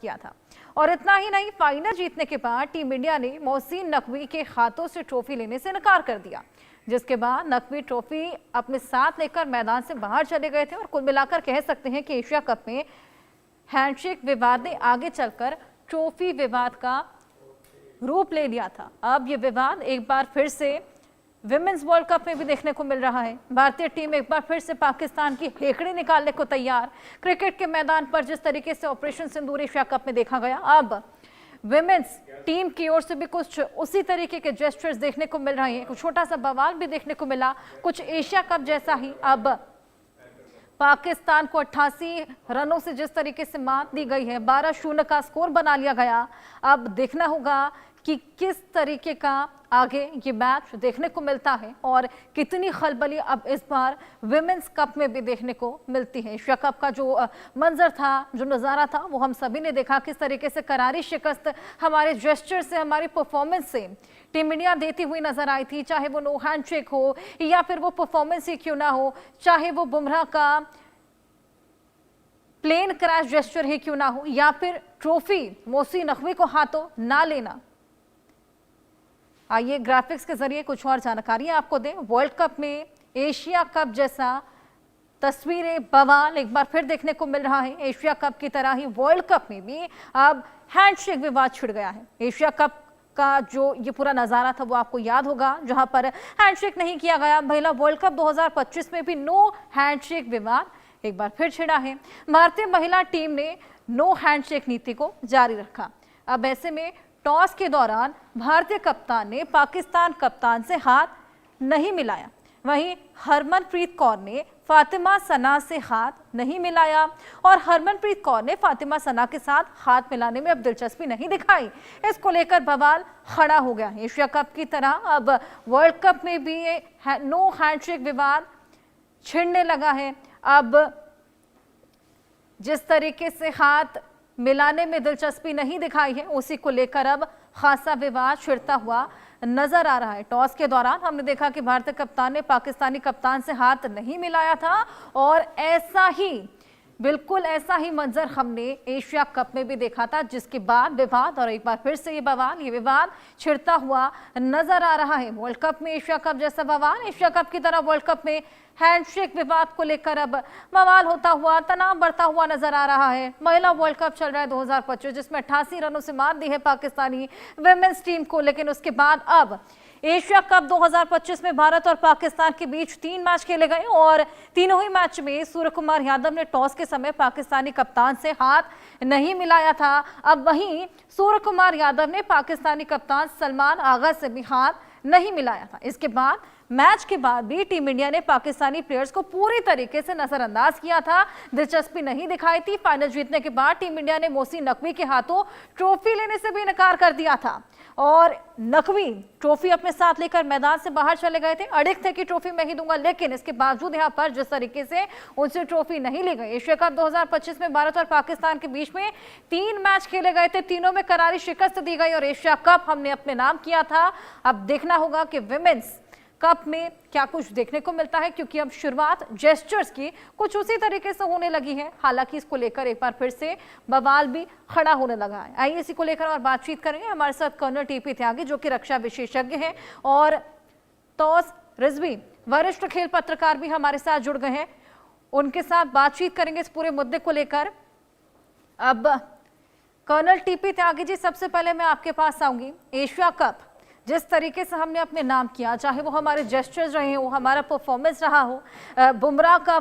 किया था। और इतना ही नहीं, फाइनल जीतने के बाद टीम इंडिया ने मोहसिन नकवी के हाथों से ट्रॉफी लेने से इनकार कर दिया, जिसके बाद नकवी ट्रॉफी अपने साथ लेकर मैदान से बाहर चले गए थे। और कुल मिलाकर कह सकते हैं कि एशिया कप में हैंडशेक विवाद ने आगे चलकर ट्रॉफी विवाद का रूप ले लिया था। अब ये विवाद एक बार फिर से विमेंस वर्ल्ड कप में भी देखने को मिल रहा है। भारतीय टीम एक बार फिर से पाकिस्तान की हेकड़ी निकालने को तैयार। क्रिकेट के मैदान पर जिस तरीके से ऑपरेशन सिंदूर एशिया कप में देखा गया, अब विमेंस टीम की ओर से भी कुछ उसी तरीके के जेस्चर्स देखने को मिल रहे हैं। कुछ छोटा सा बवाल भी देखने को मिला, कुछ एशिया कप जैसा ही। अब पाकिस्तान को 88 रनों से जिस तरीके से मात दी गई है, 12-0 का स्कोर बना लिया गया। अब देखना होगा कि किस तरीके का आगे ये मैच देखने को मिलता है और कितनी खलबली अब इस बार विमेंस कप में भी देखने को मिलती है। एशिया कप का जो मंजर था, जो नज़ारा था, वो हम सभी ने देखा। किस तरीके से करारी शिकस्त हमारे जेस्चर से, हमारी परफॉर्मेंस से टीम इंडिया देती हुई नजर आई थी। चाहे वो नो हैंडशेक हो या फिर वो परफॉर्मेंस ही क्यों ना हो, चाहे वो बुमराह का प्लेन क्रैश जेस्चर ही क्यों ना हो, या फिर ट्रॉफी मोहसिन नकवी को हाथों ना लेना। आइए ग्राफिक्स के जरिए कुछ और जानकारी आपको दें। वर्ल्ड कप में एशिया कप जैसा तस्वीरें, बवाल एक बार फिर देखने को मिल रहा है। एशिया कप की तरह ही वर्ल्ड कप में भी अब हैंडशेक विवाद छिड़ गया है। एशिया कप का जो ये पूरा नज़ारा था वो आपको याद होगा, जहां पर हैंडशेक नहीं किया गया। महिला वर्ल्ड कप 2025 में भी नो हैंडशेक विवाद एक बार फिर छिड़ा है। भारतीय महिला टीम ने नो हैंडशेक नीति को जारी रखा। अब ऐसे में टॉस के दौरान भारतीय कप्तान ने पाकिस्तान कप्तान से हाथ नहीं मिलाया। वहीं हरमनप्रीत कौर ने फातिमा सना से हाथ नहीं मिलाया और हरमनप्रीत कौर ने फातिमा सना के साथ हाथ मिलाने में अब दिलचस्पी नहीं दिखाई। इसको लेकर बवाल खड़ा हो गया है। एशिया कप की तरह अब वर्ल्ड कप में भी नो हैंडशेक विवाद छिड़ने लगा है। अब जिस तरीके से हाथ मिलाने में दिलचस्पी नहीं दिखाई है, उसी को लेकर अब खासा विवाद छिड़ता हुआ नजर आ रहा है। टॉस के दौरान हमने देखा कि भारतीय कप्तान ने पाकिस्तानी कप्तान से हाथ नहीं मिलाया था और बिल्कुल ऐसा ही मंजर हमने एशिया कप में भी देखा था, जिसके बाद विवाद और एक बार फिर से ये विवाद छिड़ता हुआ नजर आ रहा है। वर्ल्ड कप में एशिया कप जैसा बवाल, एशिया कप की तरह वर्ल्ड कप में हैंडशेक विवाद को लेकर अब बवाल होता हुआ, तनाव बढ़ता हुआ नजर आ रहा है। महिला वर्ल्ड कप चल रहा है 2025, जिसमें 88 रनों से मात दी है पाकिस्तानी विमेंस टीम को। लेकिन उसके बाद अब एशिया कप 2025 में भारत और पाकिस्तान के बीच 3 मैच खेले गए और तीनों ही मैच में सूर्य कुमार यादव ने टॉस के समय पाकिस्तानी कप्तान से हाथ नहीं मिलाया था। अब वहीं सूर्य कुमार यादव ने पाकिस्तानी कप्तान सलमान आगा से भी हाथ नहीं मिलाया था। इसके बाद मैच के बाद भी टीम इंडिया ने पाकिस्तानी प्लेयर्स को पूरी तरीके से नजरअंदाज किया था, दिलचस्पी नहीं दिखाई थी। फाइनल जीतने के बाद टीम इंडिया ने मोहसिन नकवी के हाथों ट्रॉफी लेने से भी इनकार कर दिया था और नकवी ट्रॉफी अपने साथ लेकर मैदान से बाहर चले गए थे। अड़िग थे कि ट्रॉफी मैं ही दूंगा, लेकिन इसके बावजूद यहां पर जिस तरीके से उनसे ट्रॉफी नहीं ली गई। एशिया कप 2025 में भारत और पाकिस्तान के बीच में 3 मैच खेले गए थे, तीनों में करारी शिकस्त दी गई और एशिया कप हमने अपने नाम किया था। अब देखना होगा कि विमेंस कप में क्या कुछ देखने को मिलता है, क्योंकि अब शुरुआत जेस्चर्स की कुछ उसी तरीके से होने लगी है। हालांकि इसको लेकर एक बार फिर से बवाल भी खड़ा होने लगा है। आइए इसी को लेकर और बातचीत करेंगे। हमारे साथ कर्नल टीपी त्यागी, जो कि रक्षा विशेषज्ञ हैं, और तौस रिजवी, वरिष्ठ खेल पत्रकार, भी हमारे साथ जुड़ गए हैं। उनके साथ बातचीत करेंगे इस पूरे मुद्दे को लेकर। अब कर्नल टीपी त्यागी जी, सबसे पहले मैं आपके पास आऊंगी। एशिया कप जिस तरीके से हमने अपने नाम किया, चाहे वो हमारे जेस्चर्स रहे हो, हमारा परफॉर्मेंस रहा हो, बुमराह का वो